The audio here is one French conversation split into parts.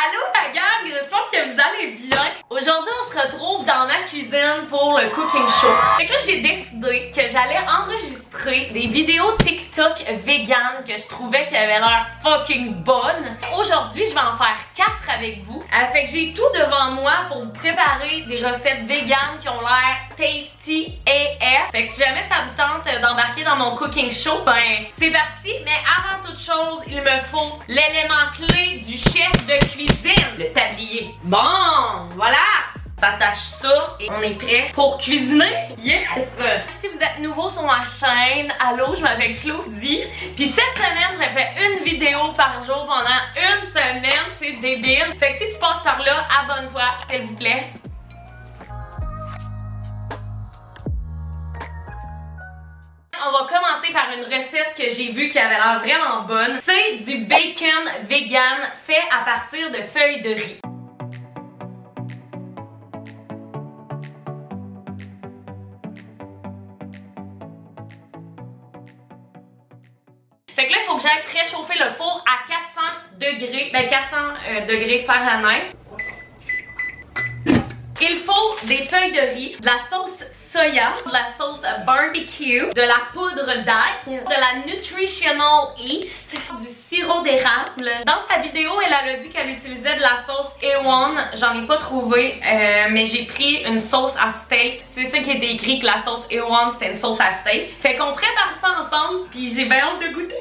Allô la gang, j'espère que vous allez bien. Aujourd'hui on se retrouve dans ma cuisine pour le cooking show. Fait que là j'ai décidé que j'allais enregistrer des vidéos TikTok vegan que je trouvais qui avaient l'air fucking bonnes. Aujourd'hui je vais en faire 4 avec vous. Fait que j'ai tout devant moi pour vous préparer des recettes vegan qui ont l'air tasty AF. Fait que si jamais ça vous tente d'embarquer dans mon cooking show, ben c'est parti. Mais avant toute chose, il me faut l'élément clé du chef de cuisine, le tablier. Bon, voilà! S'attache ça et on est prêt pour cuisiner. Yes! Si vous êtes nouveau sur ma chaîne, allô, je m'appelle Claudie. Puis cette semaine, j'ai fait une vidéo par jour pendant une semaine. C'est débile. Fait que si tu passes par là, abonne-toi, s'il vous plaît. On va commencer par une recette que j'ai vue qui avait l'air vraiment bonne. C'est du bacon vegan fait à partir de feuilles de riz. Fait que là, il faut que j'aille préchauffer le four à 400 degrés, 400 degrés Fahrenheit. Il faut des feuilles de riz, de la sauce soya, de la sauce barbecue, de la poudre d'ail, de la nutritional yeast, du sirop d'érable. Dans sa vidéo, elle a dit qu'elle utilisait de la sauce A1. J'en ai pas trouvé, mais j'ai pris une sauce à steak. C'est ça qui était écrit, que la sauce A1 c'était une sauce à steak. Fait qu'on prépare ça ensemble, puis j'ai bien hâte de goûter.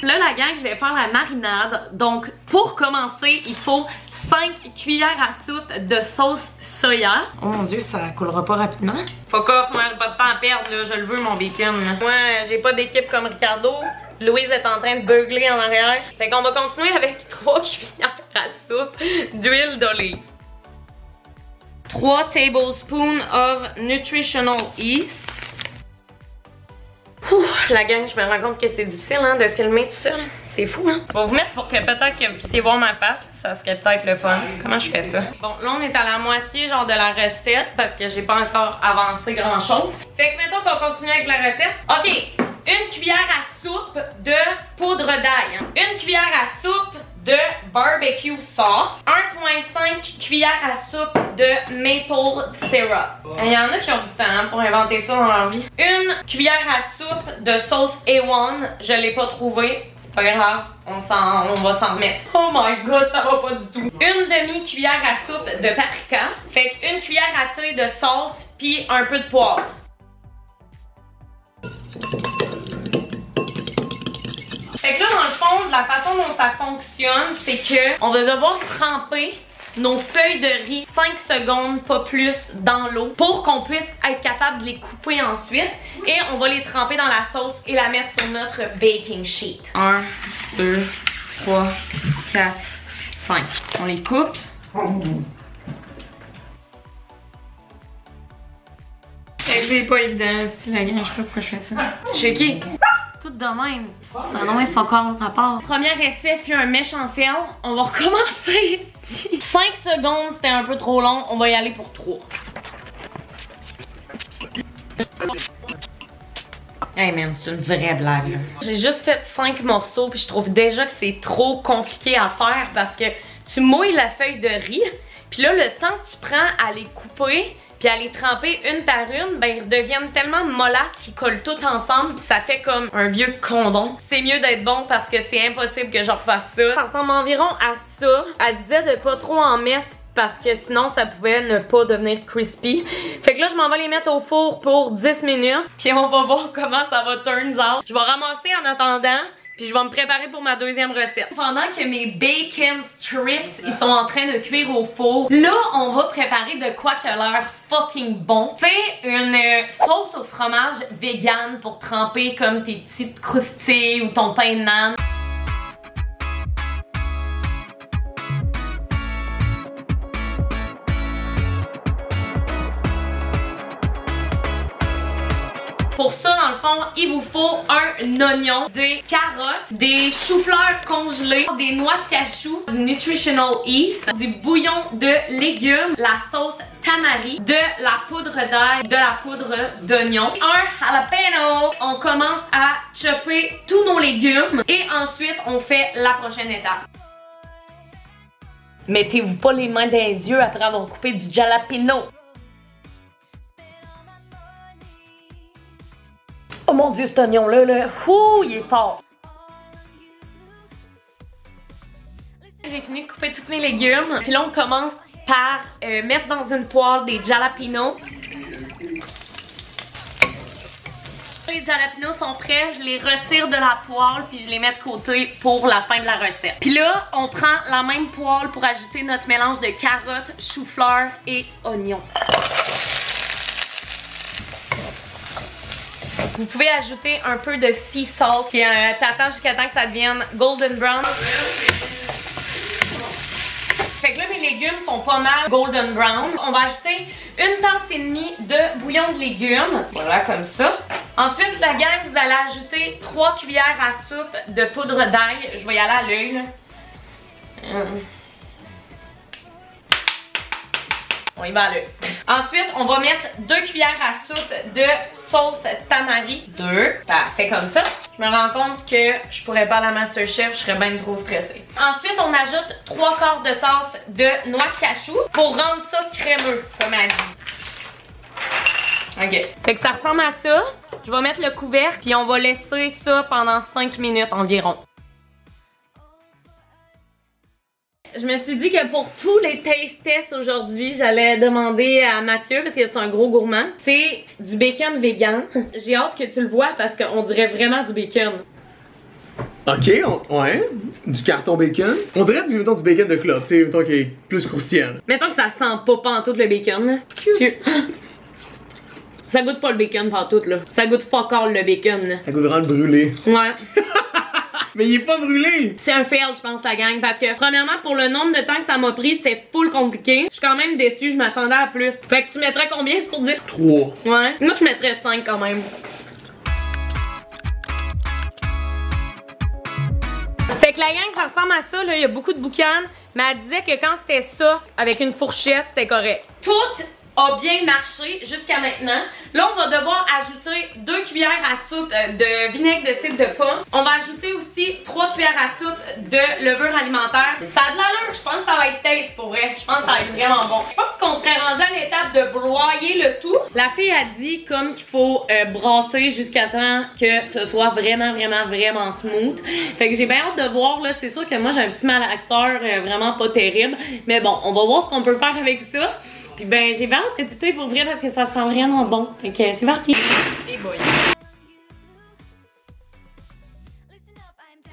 Là, la gang, je vais faire la marinade. Donc, pour commencer, il faut 5 cuillères à soupe de sauce soya. Oh mon dieu, ça coulera pas rapidement. Fuck off, moi j'ai pas de temps à perdre, là. Je le veux mon bacon. Là. Moi, j'ai pas d'équipe comme Ricardo. Louise est en train de beugler en arrière. Fait qu'on va continuer avec 3 cuillères à soupe d'huile d'olive. 3 tablespoons of nutritional yeast. Ouh, la gang, je me rends compte que c'est difficile hein, de filmer tout seul. C'est fou, hein? Je vais vous mettre pour que peut-être que vous puissiez voir ma face. Ça serait peut-être le fun. Comment je fais ça? Bon, là, on est à la moitié genre de la recette parce que j'ai pas encore avancé grand-chose. Fait que mettons qu'on continue avec la recette. OK, une cuillère à soupe de poudre d'ail. Hein. Une cuillère à soupe de barbecue sauce. 1,5 cuillère à soupe de maple syrup. Il y en a qui ont du temps pour inventer ça dans leur vie. Une cuillère à soupe de sauce A1. Je l'ai pas trouvée. Pas grave, on va s'en remettre. Oh my god, ça va pas du tout. Une demi-cuillère à soupe de paprika. Fait qu'une cuillère à thé de salt, puis un peu de poivre. Fait que là, dans le fond, la façon dont ça fonctionne, c'est que on va devoir tremper nos feuilles de riz 5 secondes, pas plus, dans l'eau pour qu'on puisse être capable de les couper ensuite. Et on va les tremper dans la sauce et la mettre sur notre baking sheet. 1, 2, 3, 4, 5. On les coupe. C'est pas évident, c'est la gang, je sais pas pourquoi je fais ça. Checker. Tout de même. Ça n'a pas encore rapport. Premier essai fut un méchant fail. On va recommencer. 5 secondes, c'était un peu trop long. On va y aller pour 3. Hey man, c'est une vraie blague. J'ai juste fait 5 morceaux puis je trouve déjà que c'est trop compliqué à faire parce que tu mouilles la feuille de riz puis là, le temps que tu prends à les couper puis à les tremper une par une, ben ils deviennent tellement mollassent qu'ils collent tout ensemble pis ça fait comme un vieux condom. C'est mieux d'être bon parce que c'est impossible que je refasse ça. Ça ressemble environ à ça. Elle disait de pas trop en mettre parce que sinon ça pouvait ne pas devenir crispy. Fait que là je m'en vais les mettre au four pour 10 minutes puis on va voir comment ça va turn out. Je vais ramasser en attendant. Puis je vais me préparer pour ma deuxième recette. Pendant que mes bacon strips, ils sont en train de cuire au four, là, on va préparer de quoi qui a l'air fucking bon. C'est une sauce au fromage vegan pour tremper comme tes petites croustilles ou ton pain de naan. Pour ça, dans le fond, il vous faut un oignon, des carottes, des choux-fleurs congelés, des noix de cachou, du nutritional yeast, du bouillon de légumes, la sauce tamari, de la poudre d'ail, de la poudre d'oignon, un jalapeno. On commence à chopper tous nos légumes et ensuite on fait la prochaine étape. Mettez-vous pas les mains dans les yeux après avoir coupé du jalapeno. Oh mon Dieu, cet oignon-là, là, ouh, il est fort. J'ai fini de couper tous mes légumes. Puis là, on commence par mettre dans une poêle des jalapenos. Les jalapenos sont prêts, je les retire de la poêle puis je les mets de côté pour la fin de la recette. Puis là, on prend la même poêle pour ajouter notre mélange de carottes, chou-fleur et oignons. Vous pouvez ajouter un peu de sea salt puis t'attends jusqu'à temps que ça devienne golden brown. Fait que là, mes légumes sont pas mal golden brown. On va ajouter une tasse et demie de bouillon de légumes. Voilà, comme ça. Ensuite, la gang, vous allez ajouter 3 cuillères à soupe de poudre d'ail. Je vais y aller à l'œil, là. On y va à l'œil. Ensuite, on va mettre 2 cuillères à soupe de sauce tamari. 2. Parfait, comme ça. Je me rends compte que je pourrais pas à la MasterChef, je serais bien trop stressée. Ensuite, on ajoute 3/4 de tasse de noix de cajou pour rendre ça crémeux, comme elle dit. Ok. Fait que ça ressemble à ça. Je vais mettre le couvercle, puis on va laisser ça pendant 5 minutes environ. Je me suis dit que pour tous les taste tests aujourd'hui, j'allais demander à Mathieu, parce que c'est un gros gourmand, c'est du bacon vegan. J'ai hâte que tu le vois parce qu'on dirait vraiment du bacon. Ok, ouais, du carton bacon. On dirait du bacon de club, tu sais, mettons qui est plus croustillant. Mettons que ça sent pas pantoute le bacon. Ça goûte pas le bacon pantoute là. Ça goûte pas encore le bacon là. Ça goûte vraiment le brûlé. Ouais. Mais il est pas brûlé! C'est un fail, je pense, la gang, parce que premièrement, pour le nombre de temps que ça m'a pris, c'était full compliqué. Je suis quand même déçue, je m'attendais à plus. Fait que tu mettrais combien, c'est pour dire? 3. Ouais. Moi, je mettrais 5 quand même. Fait que la gang, ça ressemble à ça, là, il y a beaucoup de boucan, mais elle disait que quand c'était soft, avec une fourchette, c'était correct. Tout a bien marché jusqu'à maintenant. Là, on va devoir ajouter 2 cuillères à soupe de vinaigre de cidre de pomme. On va ajouter aussi 3 cuillères à soupe de levure alimentaire. Ça a de l'allure, je pense que ça va être taste pour vrai. Je pense que ça va être vraiment bon. Je pense qu'on serait rendu à l'étape de broyer le tout. La fille a dit comme qu'il faut brasser jusqu'à temps que ce soit vraiment smooth. Fait que j'ai bien hâte de voir là. C'est sûr que moi j'ai un petit malaxeur vraiment pas terrible. Mais bon, on va voir ce qu'on peut faire avec ça. Puis ben j'ai bien hâte d'écouter pour vrai parce que ça sent vraiment bon. Fait que c'est parti. Et boy.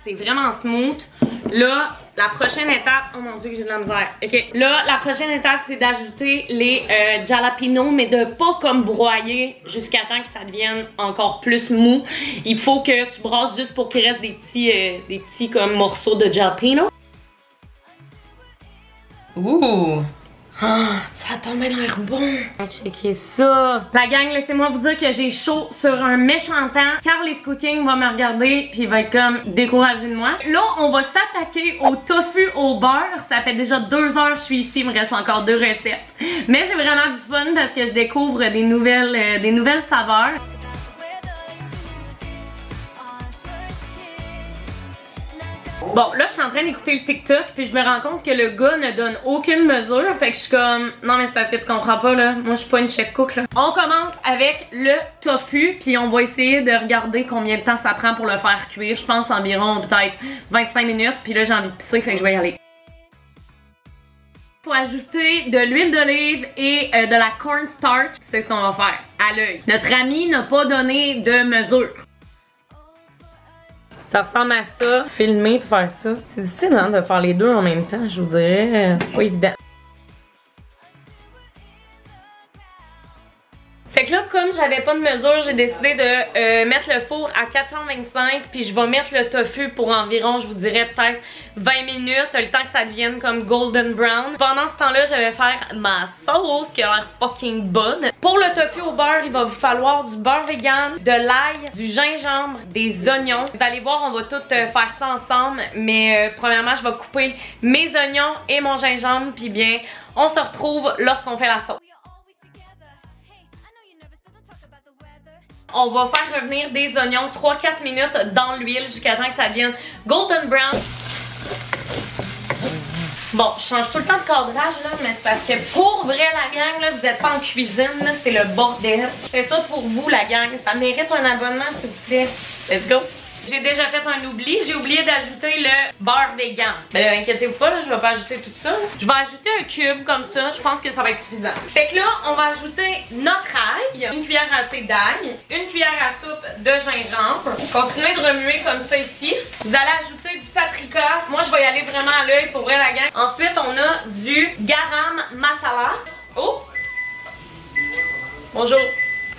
C'est vraiment smooth. Là, la prochaine étape, oh mon dieu que j'ai de la misère. Ok, là, la prochaine étape, c'est d'ajouter les jalapenos, mais de pas comme broyer jusqu'à temps que ça devienne encore plus mou. Il faut que tu brasses juste pour qu'il reste des petits comme morceaux de jalapeno. Ouh! Ah, ça a tellement l'air bon! Checkez ça! La gang, laissez-moi vous dire que j'ai chaud sur un méchant temps. Carl is Cooking va me regarder puis il va être comme découragé de moi. Là, on va s'attaquer au tofu au beurre. Ça fait déjà 2 heures que je suis ici, il me reste encore 2 recettes. Mais j'ai vraiment du fun parce que je découvre des nouvelles saveurs. Bon, là, je suis en train d'écouter le TikTok, puis je me rends compte que le gars ne donne aucune mesure. Fait que je suis comme, non, mais c'est parce que tu comprends pas, là. Moi, je suis pas une chef cook, là. On commence avec le tofu, puis on va essayer de regarder combien de temps ça prend pour le faire cuire. Je pense environ peut-être 25 minutes, puis là, j'ai envie de pisser, fait que je vais y aller. Faut ajouter de l'huile d'olive et de la cornstarch. C'est ce qu'on va faire, à l'œil. Notre ami n'a pas donné de mesure. Ça ressemble à ça, filmer pour faire ça. C'est difficile hein, de faire les deux en même temps, je vous dirais. C'est pas évident. Fait que là, comme j'avais pas de mesure, j'ai décidé de mettre le four à 425 puis je vais mettre le tofu pour environ, je vous dirais peut-être 20 minutes, le temps que ça devienne comme golden brown. Pendant ce temps-là, je vais faire ma sauce qui a l'air fucking bonne. Pour le tofu au beurre, il va vous falloir du beurre vegan, de l'ail, du gingembre, des oignons. Vous allez voir, on va tout faire ça ensemble, mais premièrement, je vais couper mes oignons et mon gingembre, puis bien, on se retrouve lorsqu'on fait la sauce. On va faire revenir des oignons 3-4 minutes dans l'huile jusqu'à temps que ça devienne golden brown. Bon, je change tout le temps de cadrage là, mais c'est parce que pour vrai la gang, là, vous êtes pas en cuisine, là, c'est le bordel. Je fais ça pour vous la gang, ça mérite un abonnement s'il vous plaît. Let's go! J'ai déjà fait un oubli, j'ai oublié d'ajouter le beurre vegan. Mais là, inquiétez-vous pas, là, je vais pas ajouter tout ça. Je vais ajouter un cube comme ça, je pense que ça va être suffisant. Fait que là, on va ajouter notre ail, une cuillère à thé d'ail, une cuillère à soupe de gingembre. Continuez de remuer comme ça ici. Vous allez ajouter du paprika. Moi, je vais y aller vraiment à l'œil pour vrai la gang. Ensuite, on a du garam masala. Oh! Bonjour!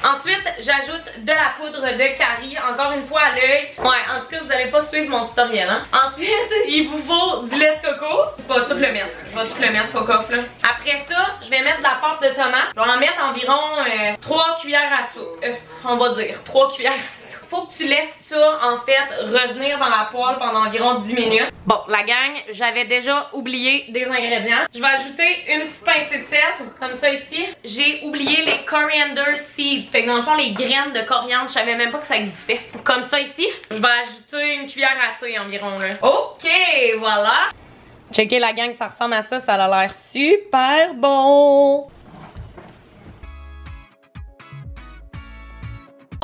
Ensuite, j'ajoute de la poudre de curry, encore une fois à l'œil. Ouais, en tout cas, vous n'allez pas suivre mon tutoriel, hein. Ensuite, il vous faut du lait de coco. Je vais tout le mettre. Je vais tout le mettre, fuck off, là. Après ça, je vais mettre de la pâte de tomate. Je vais en mettre environ 3 cuillères à soupe. On va dire 3 cuillères à soupe. Faut que tu laisses ça, en fait, revenir dans la poêle pendant environ 10 minutes. Bon, la gang, j'avais déjà oublié des ingrédients. Je vais ajouter une petite pincée de sel, comme ça ici. J'ai oublié les coriander seeds. Fait que dans le fond, les graines de coriandre, je savais même pas que ça existait. Comme ça ici. Je vais ajouter une cuillère à thé environ, là. OK, voilà. Checkez la gang, ça ressemble à ça. Ça a l'air super bon.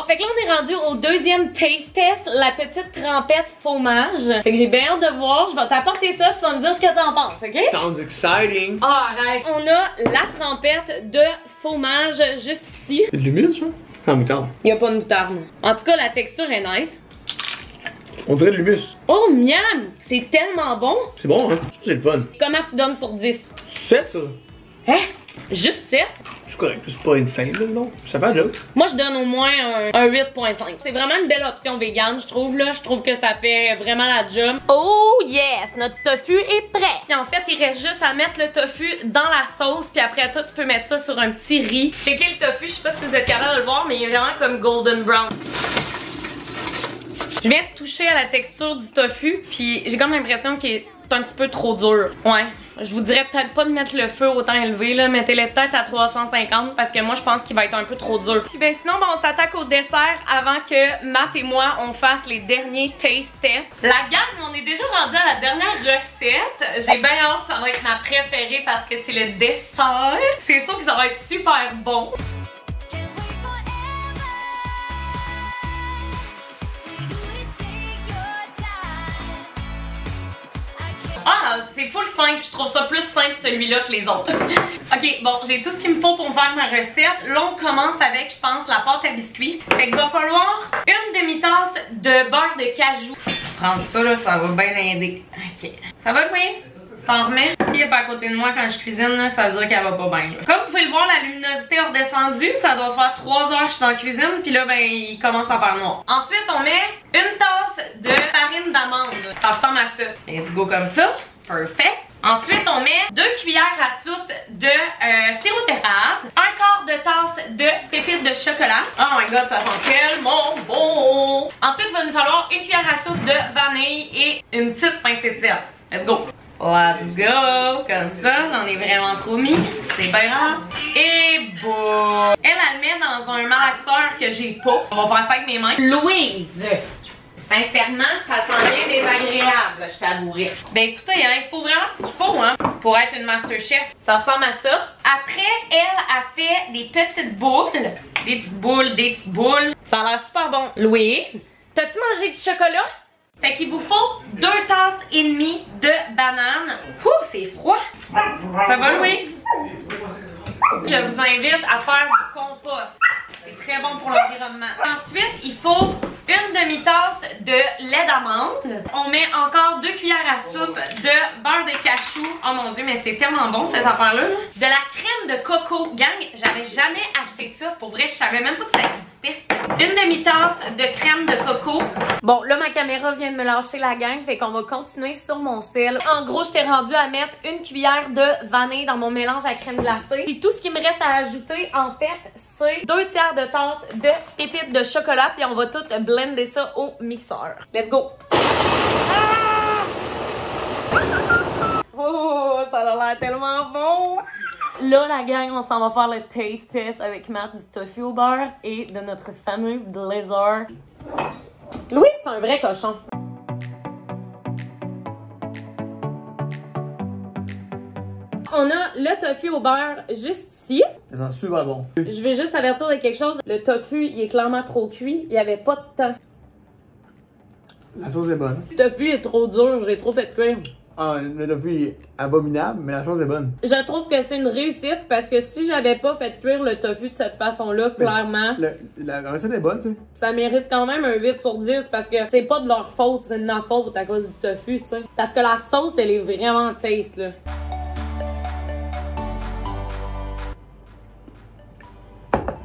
Fait que là, on est rendu au deuxième taste test, la petite trempette fromage. Fait que j'ai bien hâte de voir. Je vais t'apporter ça, tu vas me dire ce que t'en penses, ok? Sounds exciting. Ah, arrête. On a la trempette de fromage juste ici. C'est de l'humus, ça? C'est en moutarde. Il n'y a pas de moutarde. En tout cas, la texture est nice. On dirait de l'humus. Oh, miam! C'est tellement bon. C'est bon, hein? C'est le fun. Comment tu donnes sur 10? 7, ça? Hein? Juste 7? C'est correct, c'est pas insane, là, non? Ça va, joke. Moi, je donne au moins un 8.5. C'est vraiment une belle option vegan, je trouve, là. Je trouve que ça fait vraiment la job. Oh yes! Notre tofu est prêt! Et en fait, il reste juste à mettre le tofu dans la sauce, puis après ça, tu peux mettre ça sur un petit riz. Checkez le tofu, je sais pas si vous êtes capable de le voir, mais il est vraiment comme golden brown. Je viens de toucher à la texture du tofu, puis j'ai comme l'impression qu'il est un petit peu trop dur. Ouais, je vous dirais peut-être pas de mettre le feu autant élevé, là. Mettez-le peut-être à 350 parce que moi, je pense qu'il va être un peu trop dur. Puis ben sinon, ben, on s'attaque au dessert avant que Matt et moi, on fasse les derniers taste tests. La gang, on est déjà rendu à la dernière recette. J'ai bien hâte, ça va être ma préférée parce que c'est le dessert. C'est sûr que ça va être super bon. Ah, c'est full simple, je trouve ça plus simple celui-là que les autres. Ok, bon, j'ai tout ce qu'il me faut pour faire ma recette. Là, on commence avec, je pense, la pâte à biscuits. Fait qu'il va falloir une demi-tasse de beurre de cajou. Prendre ça, là, ça va bien aider. Ok. Ça va, Louise? Tu t'en remets? S'il n'est pas à côté de moi quand je cuisine, là, ça veut dire qu'elle va pas bien. Là. Comme vous pouvez le voir, la luminosité est redescendue. Ça doit faire 3 heures que je suis dans la cuisine. Puis là, ben, il commence à faire noir. Ensuite, on met une tasse de farine d'amande. Ça ressemble à ça. Let's go comme ça. Perfect. Ensuite, on met 2 cuillères à soupe de sirop d'érable, un quart de tasse de pépites de chocolat. Oh my god, ça sent tellement bon! Ensuite, il va nous falloir une cuillère à soupe de vanille et une petite pincée de sel. Let's go! Let's go! Comme ça, j'en ai vraiment trop mis. C'est pas grave. Et bon! Elle le met dans un malaxeur que j'ai pas. On va faire ça avec mes mains. Louise! Sincèrement, ça sent bien désagréable, je t'avouerai. Ben écoutez, hein, il faut vraiment ce qu'il faut hein, pour être une masterchef. Ça ressemble à ça. Après, elle a fait des petites boules. Des petites boules, des petites boules. Ça a l'air super bon. Louise, t'as-tu mangé du chocolat? Fait qu'il vous faut 2 tasses et demie de bananes. Ouh, c'est froid. Ça va, Louise? Je vous invite à faire du compost. C'est très bon pour l'environnement. Ensuite, il faut une demi-tasse de lait d'amande. On met encore 2 cuillères à soupe de beurre de cachou. Oh mon dieu, mais c'est tellement bon cette affaire-là. De la crème de coco. Gang, j'avais jamais acheté ça. Pour vrai, je savais même pas que ça existait. Une demi-tasse de crème de coco. Bon, là, ma caméra vient de me lâcher la gang, fait qu'on va continuer sur mon sel. En gros, je t'ai rendu à mettre une cuillère de vanille dans mon mélange à crème glacée. Et tout ce qui me reste à ajouter, en fait, c'est 2 tiers de tasse de pépites de chocolat. Puis on va tout blender ça au mixeur. Let's go! Ah! Oh, ça a l'air tellement bon! Là, la gang, on s'en va faire le taste test avec Matt du tofu au beurre et de notre fameux Blizzard. Louis, c'est un vrai cochon. On a le tofu au beurre juste ici. Ça sent super bon. Je vais juste avertir de quelque chose. Le tofu, il est clairement trop cuit. Il n'y avait pas de temps. La sauce est bonne. Le tofu est trop dur, j'ai trop fait cuire. Ah, le tofu est abominable, mais la sauce est bonne. Je trouve que c'est une réussite parce que si j'avais pas fait cuire le tofu de cette façon-là, clairement, La recette est bonne, tu sais. ça mérite quand même un 8 sur 10 parce que c'est pas de leur faute, c'est de notre faute à cause du tofu, tu sais. Parce que la sauce, elle est vraiment taste, là.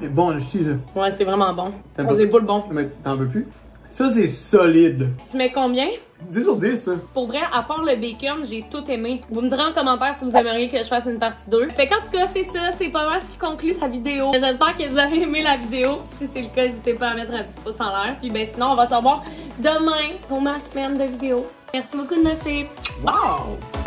C'est bon, le cheese, là. Ouais, c'est vraiment bon. T'aimes On pas est ça? pas le bon. Mais t'en veux plus? Ça, c'est solide. Tu mets combien? 10 sur 10, ça. Pour vrai, à part le bacon, j'ai tout aimé. Vous me direz en commentaire si vous aimeriez que je fasse une partie 2. Fait qu'en tout cas, c'est ça, c'est pas mal ce qui conclut la vidéo. J'espère que vous avez aimé la vidéo. Si c'est le cas, n'hésitez pas à mettre un petit pouce en l'air. Puis ben sinon, on va se revoir demain pour ma semaine de vidéos. Merci beaucoup de me suivre. Wow!